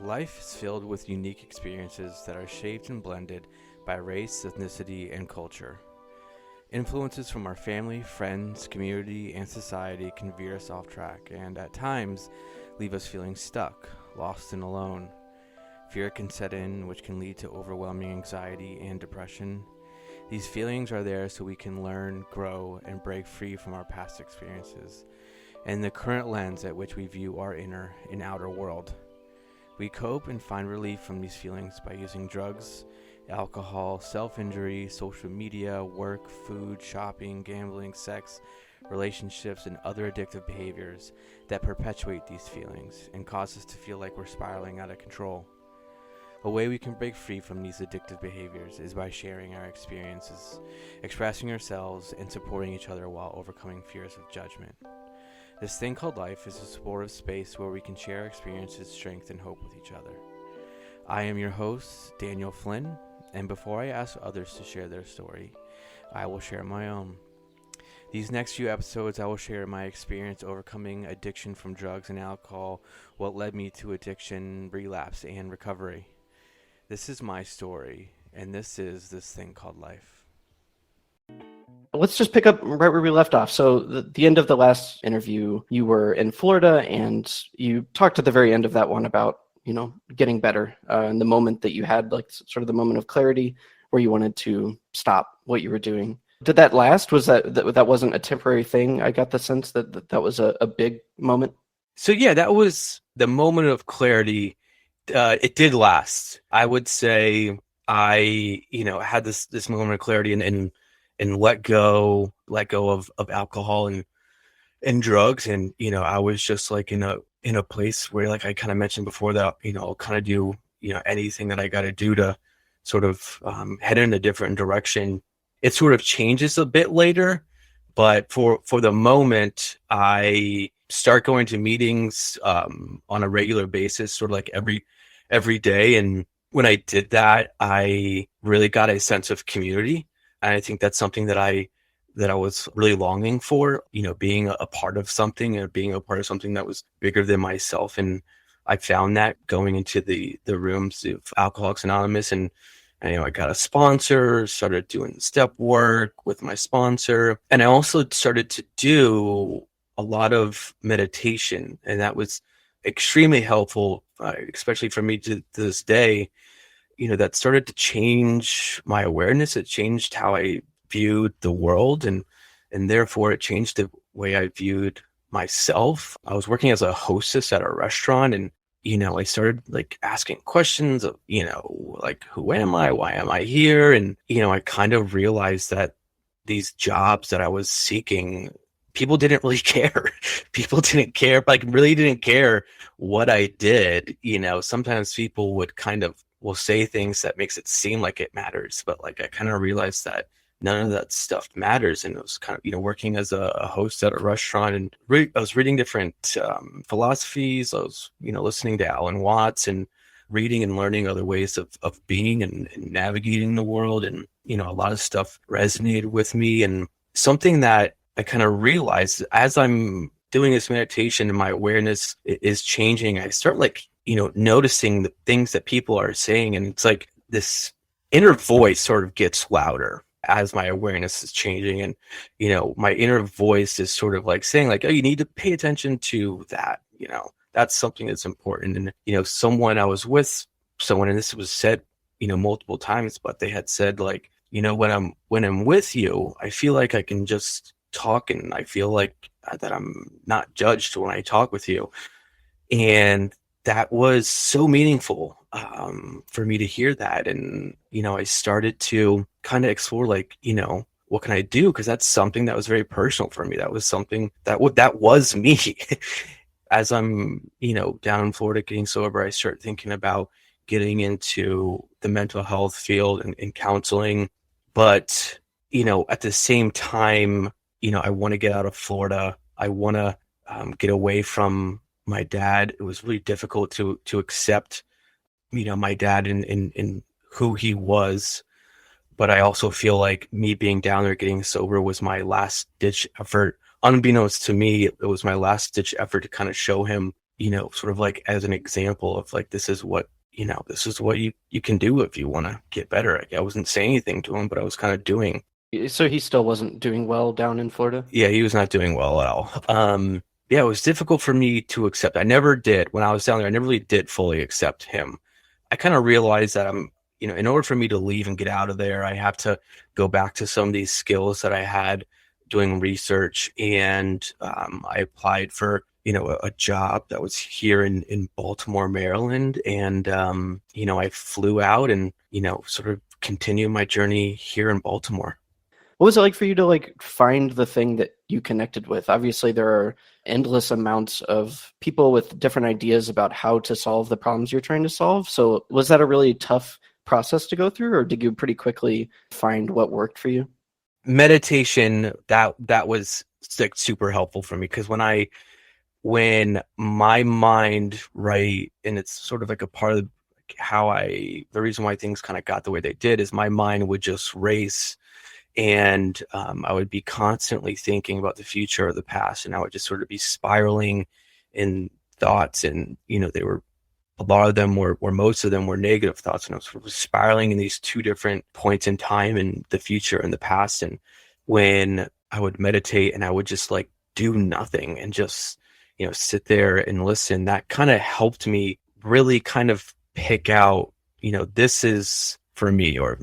Life is filled with unique experiences that are shaped and blended by race, ethnicity, and culture. Influences from our family, friends, community, and society can veer us off track and, at times, leave us feeling stuck, lost, and alone. Fear can set in, which can lead to overwhelming anxiety and depression. These feelings are there so we can learn, grow, and break free from our past experiences and the current lens at which we view our inner and outer world. We cope and find relief from these feelings by using drugs, alcohol, self-injury, social media, work, food, shopping, gambling, sex, relationships, and other addictive behaviors that perpetuate these feelings and cause us to feel like we're spiraling out of control. A way we can break free from these addictive behaviors is by sharing our experiences, expressing ourselves, and supporting each other while overcoming fears of judgment. This thing called life is a supportive space where we can share our experiences, strength, and hope with each other. I am your host, Daniel Flynn, and before I ask others to share their story, I will share my own. These next few episodes, I will share my experience overcoming addiction from drugs and alcohol, what led me to addiction, relapse, and recovery. This is my story, and this is this thing called life. Let's just pick up right where we left off. So the end of the last interview, you were in Florida, and you talked at the very end of that one about, getting better, and the moment that you had, like, sort of the moment of clarity where you wanted to stop what you were doing. Did that last? Was that wasn't a temporary thing? I got the sense that was a big moment. So yeah, that was the moment of clarity. It did last. I would say I, had this moment of clarity and let go of alcohol and drugs. And, I was just like in a place where, like I kind of mentioned before, that, I'll kind of do, anything that I got to do to sort of head in a different direction. It sort of changes a bit later, but for the moment, I start going to meetings on a regular basis, sort of like every day. And when I did that, I really got a sense of community. And I think that's something that I was really longing for, being a part of something and being a part of something that was bigger than myself. And I found that going into the rooms of Alcoholics Anonymous, and I got a sponsor, started doing step work with my sponsor. And I also started to do a lot of meditation, and that was extremely helpful, especially for me to this day. That started to change my awareness. It changed how I viewed the world, and therefore it changed the way I viewed myself. I was working as a hostess at a restaurant, and I started like asking questions of, like, who am I? Why am I here? And I kind of realized that these jobs that I was seeking, people didn't really care. People didn't care, like really didn't care what I did. Sometimes people will say things that makes it seem like it matters, but like I kind of realized that none of that stuff matters. And it was kind of, working as a host at a restaurant, and I was reading different philosophies. I was, listening to Alan Watts and reading and learning other ways of being and navigating the world. And, a lot of stuff resonated with me. And something that I kind of realized as I'm doing this meditation and my awareness is changing, I start noticing the things that people are saying. And it's like this inner voice sort of gets louder as my awareness is changing. And, my inner voice is sort of like saying like, oh, you need to pay attention to that. That's something that's important. And, I was with someone, and this was said, multiple times, but they had said like, when I'm with you, I feel like I can just talk, and I feel like that I'm not judged when I talk with you. And that was so meaningful for me to hear that. And, I started to kind of explore like, what can I do? Because that's something that was very personal for me. That was something that was me. As I'm, down in Florida getting sober, I start thinking about getting into the mental health field and counseling. But, at the same time, I want to get out of Florida. I want to get away from my dad. It was really difficult to accept, my dad in who he was. But I also feel like me being down there getting sober was my last ditch effort. Unbeknownst to me, it was my last ditch effort to kind of show him, sort of like as an example of like, this is what you can do if you want to get better. Like, I wasn't saying anything to him, but I was kind of doing. So he still wasn't doing well down in Florida? Yeah, he was not doing well at all. Yeah, it was difficult for me to accept. I never did when I was down there. I never really did fully accept him. I kind of realized that in order for me to leave and get out of there, I have to go back to some of these skills that I had doing research. And I applied for, a job that was here in Baltimore, Maryland. And, I flew out and, sort of continued my journey here in Baltimore. What was it like for you to like find the thing that you connected with? Obviously, there are endless amounts of people with different ideas about how to solve the problems you're trying to solve. So, was that a really tough process to go through, or did you pretty quickly find what worked for you? Meditation, that was like super helpful for me because when my mind, right, and it's sort of like a part of the reason why things kind of got the way they did is my mind would just race, and I would be constantly thinking about the future or the past, and I would just sort of be spiraling in thoughts. And they were a lot of them were, or most of them were negative thoughts, and I was sort of spiraling in these two different points in time, in the future and the past. And when I would meditate and I would just like do nothing and just sit there and listen, that kind of helped me really kind of pick out, this is for me, or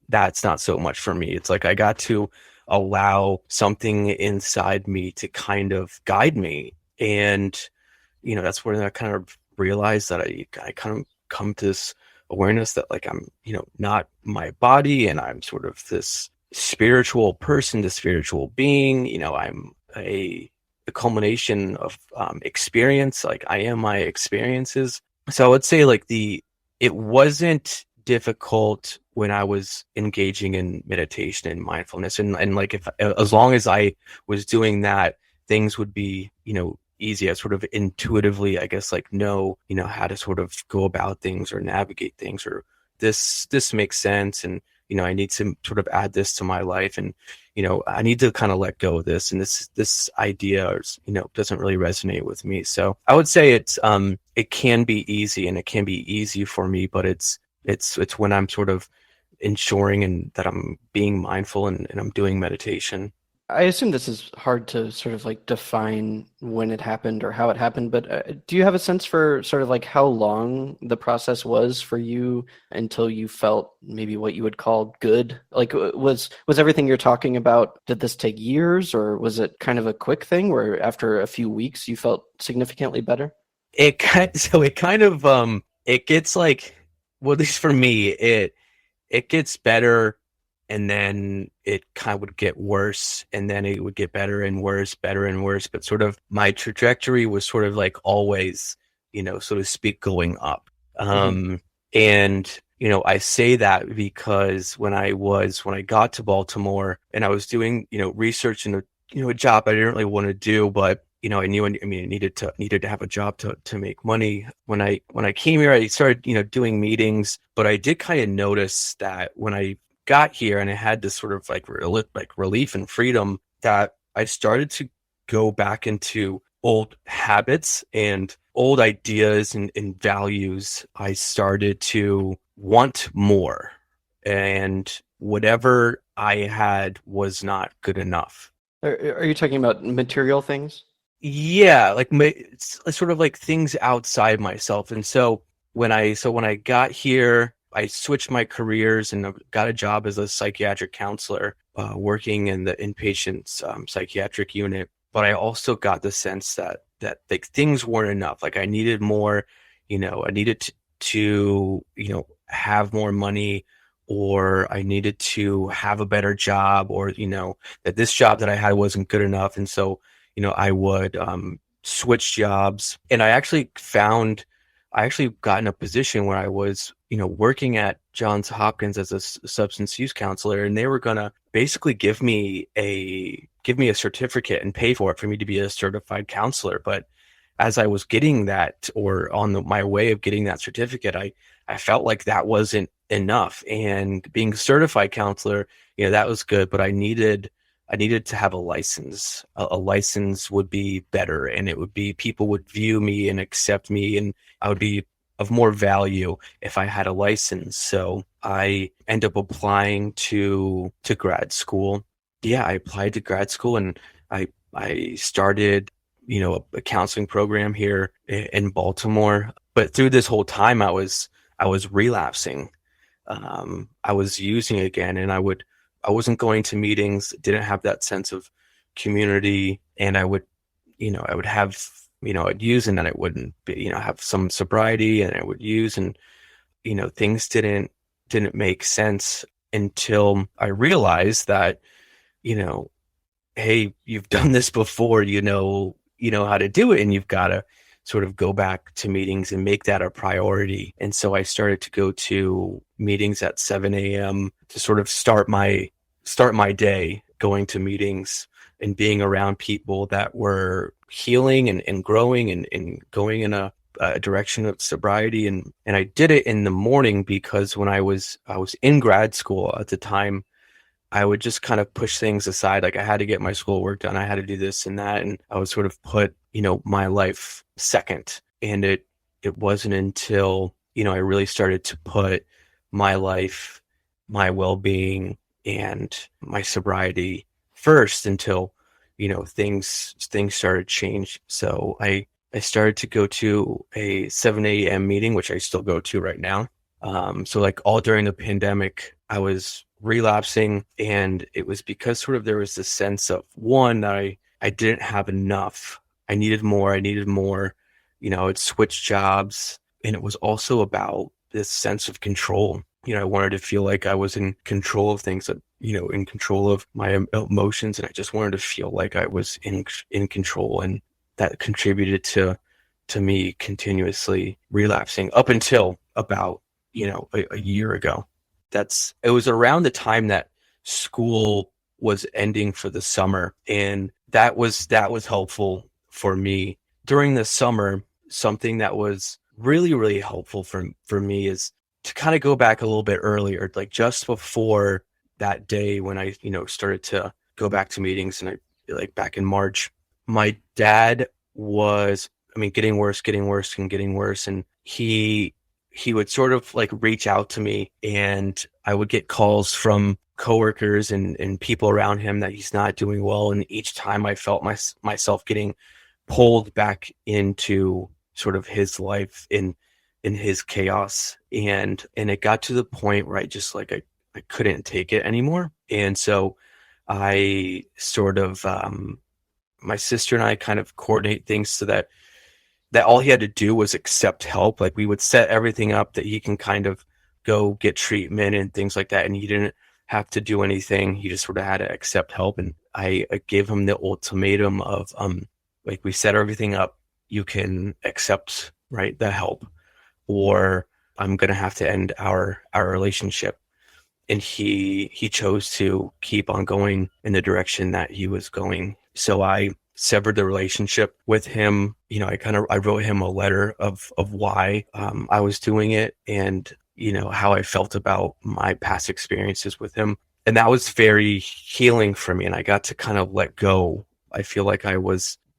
that's not so much for me. It's like I got to allow something inside me to kind of guide me. And that's where I kind of realized that I kind of come to this awareness that like I'm not my body, and I'm sort of this spiritual person, this spiritual being. I'm the culmination of experience. Like, I am my experiences. So I would say like it wasn't difficult when I was engaging in meditation and mindfulness, and like, if as long as I was doing that, things would be easy. I sort of intuitively, I guess, like know how to sort of go about things or navigate things, or this makes sense, and I need to sort of add this to my life, and I need to kind of let go of this, and this idea is, doesn't really resonate with me. So I would say it can be easy, and it can be easy for me, but it's when I'm sort of ensuring and that I'm being mindful, and I'm doing meditation. I assume this is hard to sort of like define when it happened or how it happened, but do you have a sense for sort of like how long the process was for you until you felt maybe what you would call good? Like, was everything you're talking about, did this take years, or was it kind of a quick thing where after a few weeks you felt significantly better? It kind of it gets like, well, at least for me, it gets better, and then it kind of would get worse, and then it would get better and worse, better and worse. But sort of my trajectory was sort of like always, so to speak, going up. Hmm. And I say that because when I got to Baltimore and I was doing research in a job I didn't really want to do, but I knew, I mean, I needed to have a job to make money. When I came here, I started doing meetings, but I did kind of notice that when I got here and I had this sort of like relief and freedom, that I started to go back into old habits and old ideas and values. I started to want more, and whatever I had was not good enough. Are you talking about material things? Yeah, like it's sort of like things outside myself. And so when I got here, I switched my careers and I got a job as a psychiatric counselor, working in the inpatient psychiatric unit. But I also got the sense that like things weren't enough. Like, I needed more. I needed to have more money, or I needed to have a better job, or that this job that I had wasn't good enough. And so I would switch jobs, and I actually got in a position where I was, working at Johns Hopkins as a substance use counselor, and they were gonna basically give me a certificate and pay for it for me to be a certified counselor. But as I was getting that, or on my way of getting that certificate, I felt like that wasn't enough. And being a certified counselor, that was good, but I needed I needed to have a license. A license would be better, and it would be people would view me and accept me, and I would be of more value if I had a license. So I end up applying to grad school. Yeah, I applied to grad school, and I started, a counseling program here in Baltimore. But through this whole time, I was relapsing. I was using again, and I wasn't going to meetings, didn't have that sense of community, and I would have, I'd use and then I wouldn't be, have some sobriety and I would use, and things didn't make sense until I realized that, you know, hey, you've done this before, you know how to do it, and you've got to sort of go back to meetings and make that a priority. And so I started to go to meetings at 7 a.m. to sort of start my day going to meetings and being around people that were healing and growing and going in a direction of sobriety. And I did it in the morning because when I was in grad school at the time, I would just kind of push things aside. Like I had to get my schoolwork done. I had to do this and that. And I would sort of put, my life second. And it wasn't until, I really started to put my life, my well-being and my sobriety first until, things started to change. So I started to go to a 7 a.m. meeting, which I still go to right now. So like all during the pandemic, I was relapsing, and it was because sort of there was this sense of one that I didn't have enough. I needed more. I needed more. I'd switch jobs, and it was also about this sense of control. I wanted to feel like I was in control of things, in control of my emotions, and I just wanted to feel like I was in control, and that contributed to me continuously relapsing up until about a year ago. It was around the time that school was ending for the summer, and that was helpful for me during the summer. Something that was really really helpful for me is to kind of go back a little bit earlier, like just before that day when I started to go back to meetings, and I like back in March. My dad was, I mean, getting worse, getting worse, and getting worse, and he would sort of like reach out to me, and I would get calls from coworkers and people around him that he's not doing well. And each time I felt myself getting pulled back into sort of his life in his chaos. And it got to the point where I just like, I couldn't take it anymore. And so I sort of, my sister and I kind of coordinate things so that all he had to do was accept help. Like we would set everything up that he can kind of go get treatment and things like that. And he didn't have to do anything. He just sort of had to accept help. And I gave him the ultimatum of, like we set everything up. You can accept, right, the help, or I'm going to have to end our relationship. And he chose to keep on going in the direction that he was going. So I severed the relationship with him. I wrote him a letter of why I was doing it, and how I felt about my past experiences with him. And that was very healing for me, and I got to kind of let go. I feel like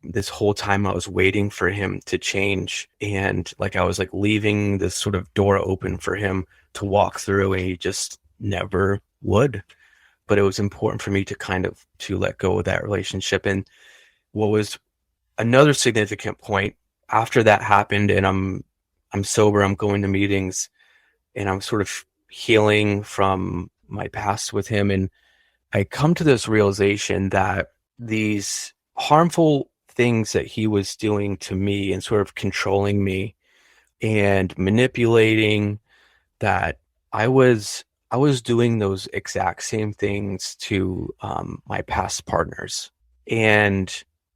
this whole time I was waiting for him to change, and like I was like leaving this sort of door open for him to walk through, and he just never would. But it was important for me to let go of that relationship. And what was another significant point after that happened, and I'm sober, I'm going to meetings, and I'm sort of healing from my past with him, and I come to this realization that these harmful things that he was doing to me and sort of controlling me and manipulating, that I was doing those exact same things to my past partners. And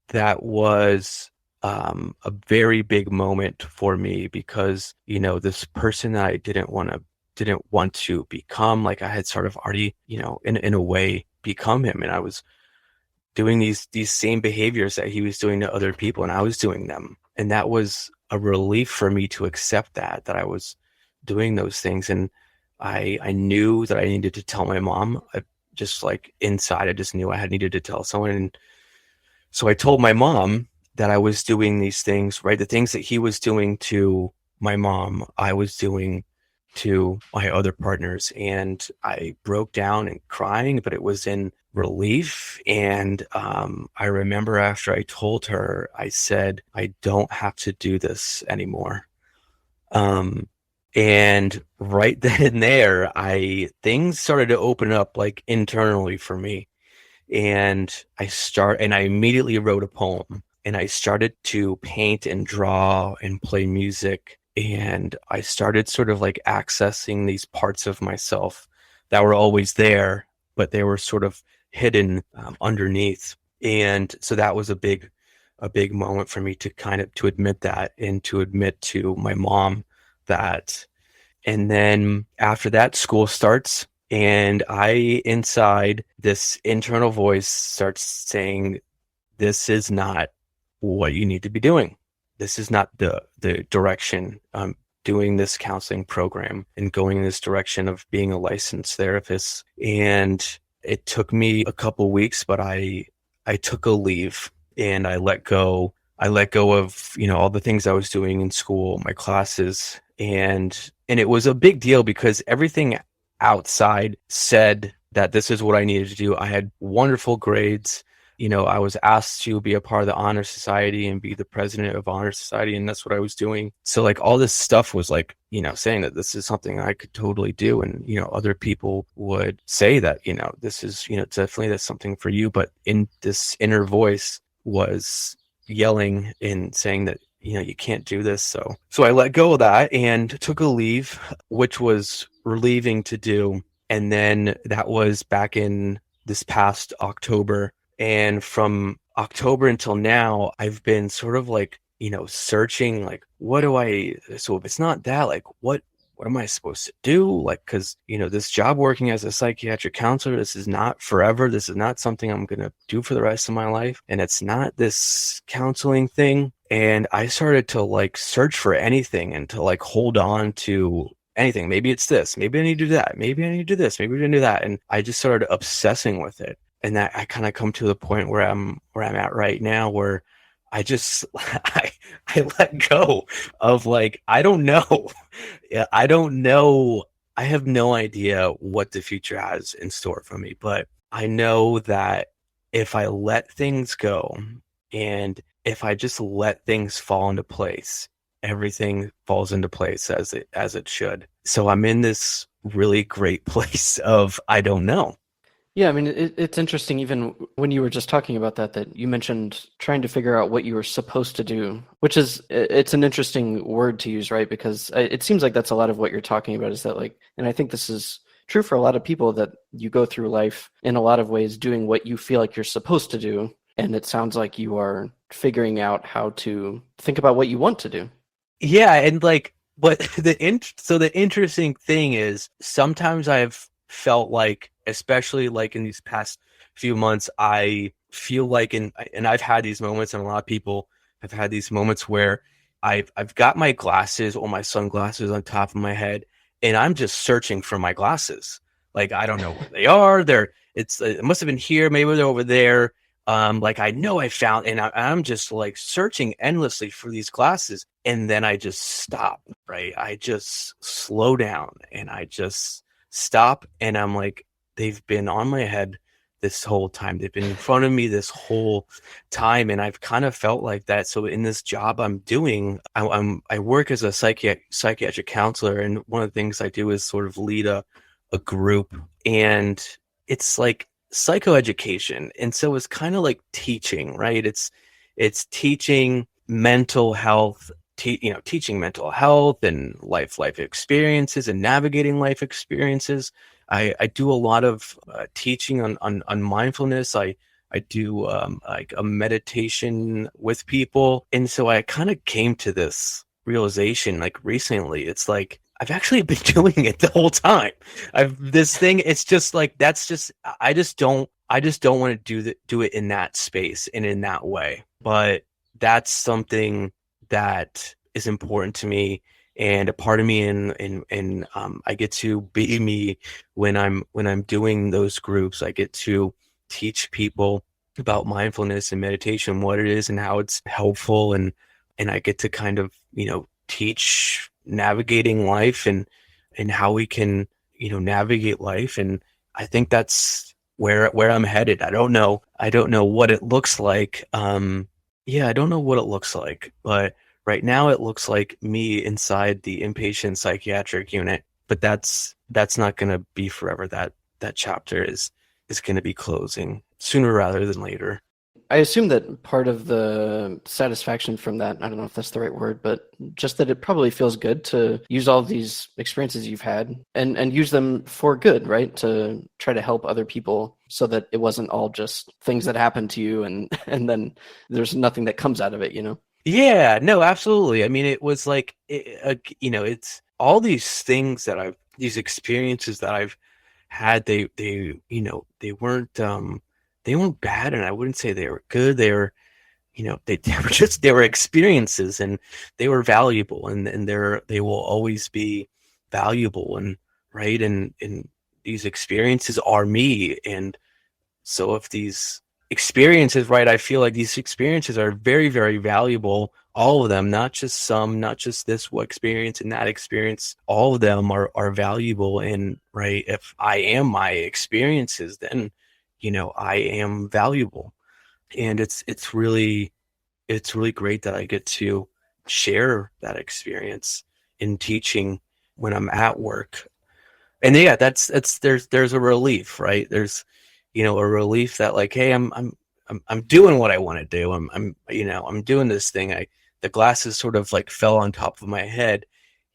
that was a very big moment for me, because this person that I didn't want to become, like I had sort of already in a way become him, and I was doing these same behaviors that he was doing to other people, and I was doing them. And that was a relief for me to accept that I was doing those things. And I knew that I needed to tell my mom. just like inside, I just knew I had needed to tell someone. And so I told my mom that I was doing these things, right? The things that he was doing to my mom, I was doing to my other partners. And I broke down and crying, but it was in relief. And I remember after I told her, I said, I don't have to do this anymore. Um, and right then and there, I things started to open up like internally for me. And I immediately wrote a poem and I started to paint and draw and play music. And I started sort of like accessing these parts of myself that were always there, but they were sort of hidden underneath. And so that was a big moment for me to kind of to admit that and to admit to my mom that. And then after that, school starts, and I inside this internal voice starts saying, "This is not what you need to be doing. This is not the direction doing this counseling program and going in this direction of being a licensed therapist." And it took me a couple weeks, but I took a leave and I let go. I let go of, all the things I was doing in school, my classes, and it was a big deal because everything outside said that this is what I needed to do. I had wonderful grades. I was asked to be a part of the honor society and be the president of honor society, and that's what I was doing. So like all this stuff was like, saying that this is something I could totally do. And, other people would say that, this is, definitely that's something for you. But in this inner voice was yelling and saying that, you can't do this. So I let go of that and took a leave, which was relieving to do. And then that was back in this past October. And from October until now, I've been sort of like, searching like, so if it's not that, like, what am I supposed to do? Like, cause, this job working as a psychiatric counselor, this is not forever. This is not something I'm going to do for the rest of my life. And it's not this counseling thing. And I started to like search for anything and to like hold on to anything. Maybe it's this, maybe I need to do that. Maybe I need to do this. Maybe I need to do that. And I just started obsessing with it. And that I kind of come to the point where I'm at right now, where I just I let go of like, I don't know. Yeah, I don't know. I have no idea what the future has in store for me, but I know that if I let things go and if I just let things fall into place, everything falls into place as it should. So I'm in this really great place of I don't know. Yeah, I mean, it's interesting, even when you were just talking about that you mentioned trying to figure out what you were supposed to do, which is, it's an interesting word to use, right? Because it seems like that's a lot of what you're talking about, is that like, and I think this is true for a lot of people, that you go through life in a lot of ways doing what you feel like you're supposed to do. And it sounds like you are figuring out how to think about what you want to do. Yeah, and like, but so the interesting thing is sometimes I've felt like, especially like in these past few months, I feel like, and I've had these moments, and a lot of people have had these moments where I've got my glasses or my sunglasses on top of my head, and I'm just searching for my glasses. Like I don't know where they are. It must have been here, maybe they're over there. Like I know I found, and I'm just like searching endlessly for these glasses, and then I just stop, right? I just slow down and I just stop, and I'm like, they've been on my head this whole time. They've been in front of me this whole time, and I've kind of felt like that. So in this job I'm doing, I work as a psychiatric counselor, and one of the things I do is sort of lead a group, and it's like psychoeducation, and so it's kind of like teaching, right? It's teaching mental health, teaching mental health and life experiences and navigating life experiences. I do a lot of teaching on mindfulness. I do like a meditation with people, and so I kind of came to this realization like recently. It's like I've actually been doing it the whole time. I've this thing. It's just like that's just I just don't want to do it in that space and in that way. But that's something that is important to me, and a part of me, and I get to be me when I'm doing those groups. I get to teach people about mindfulness and meditation, what it is and how it's helpful, and I get to kind of, teach navigating life and how we can, navigate life. And I think that's where I'm headed. I don't know. I don't know what it looks like. Yeah, I don't know what it looks like, but right now it looks like me inside the inpatient psychiatric unit. But that's not going to be forever. That chapter is going to be closing sooner rather than later. I assume that part of the satisfaction from that, I don't know if that's the right word, but just that it probably feels good to use all of these experiences you've had and use them for good, right? To try to help other people so that it wasn't all just things that happened to you and and then there's nothing that comes out of it, you know? Yeah, no, absolutely. I mean, it was like, it's all these things these experiences that I've had. They weren't bad, and I wouldn't say they were good. They were, they were just, they were experiences, and they were valuable, and they will always be valuable, and right, and these experiences are me. And so if these experiences, right, I feel like these experiences are very, very valuable. All of them, not just some, not just this what experience and that experience. All of them are valuable. And right, if I am my experiences, then I am valuable. And it's really great that I get to share that experience in teaching when I'm at work. And yeah, that's there's a relief, right? There's, a relief that, like, hey, I'm doing what I want to do. I'm doing this thing. The glasses sort of like fell on top of my head.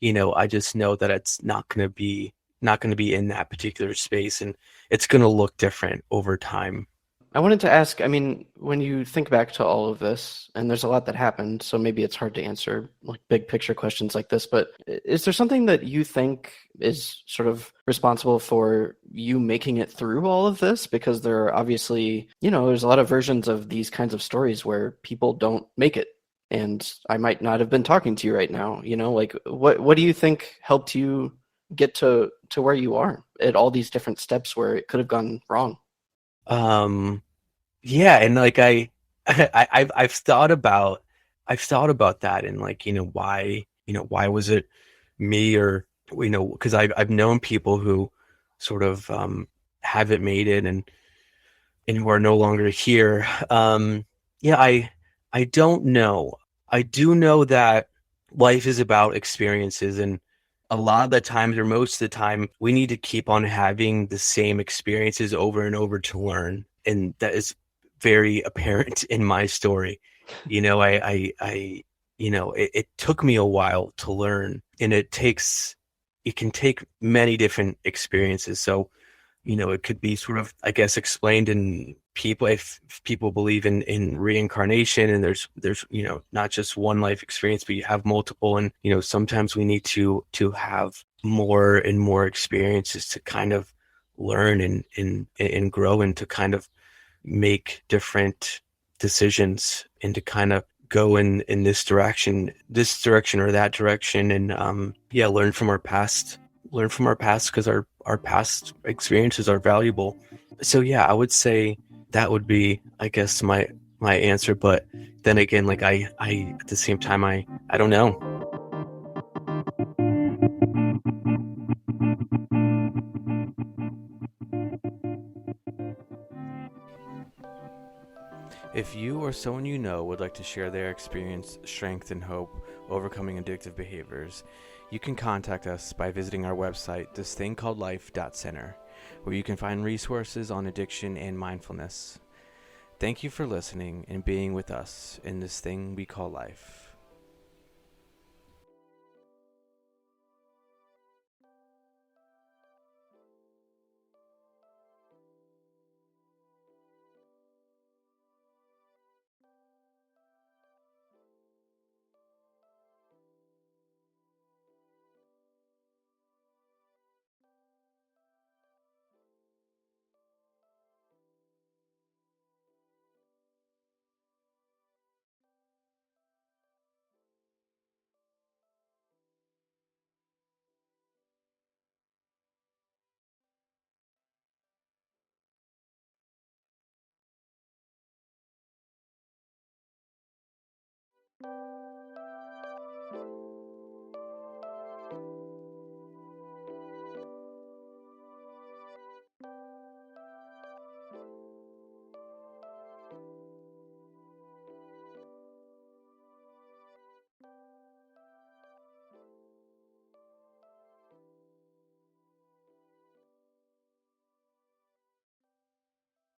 I just know that it's not gonna be in that particular space, and it's gonna look different over time. I wanted to ask, I mean, when you think back to all of this, and there's a lot that happened, so maybe it's hard to answer like big picture questions like this, but is there something that you think is sort of responsible for you making it through all of this? Because there are obviously, there's a lot of versions of these kinds of stories where people don't make it. And I might not have been talking to you right now, like what do you think helped you get to where you are at all these different steps where it could have gone wrong? Um, yeah, and like I've thought about that, and like, why was it me? Or, because I've known people who sort of haven't made it, and who are no longer here. Yeah, I don't know. I do know that life is about experiences, and a lot of the times, or most of the time, we need to keep on having the same experiences over and over to learn. And that is very apparent in my story. It took me a while to learn, and it can take many different experiences. So, it could be sort of, I guess, explained in people, if people believe in reincarnation, and there's, not just one life experience, but you have multiple. And, sometimes we need to have more and more experiences to kind of learn and grow, and to kind of make different decisions, and to kind of go in this direction or that direction. And yeah, learn from our past, because our past experiences are valuable. So yeah, I would say that would be, I guess, my answer. But then again, like, I at the same time, I don't know. If you or someone you know would like to share their experience, strength, and hope overcoming addictive behaviors, you can contact us by visiting our website, thisthingcalledlife.center, where you can find resources on addiction and mindfulness. Thank you for listening and being with us in this thing we call life.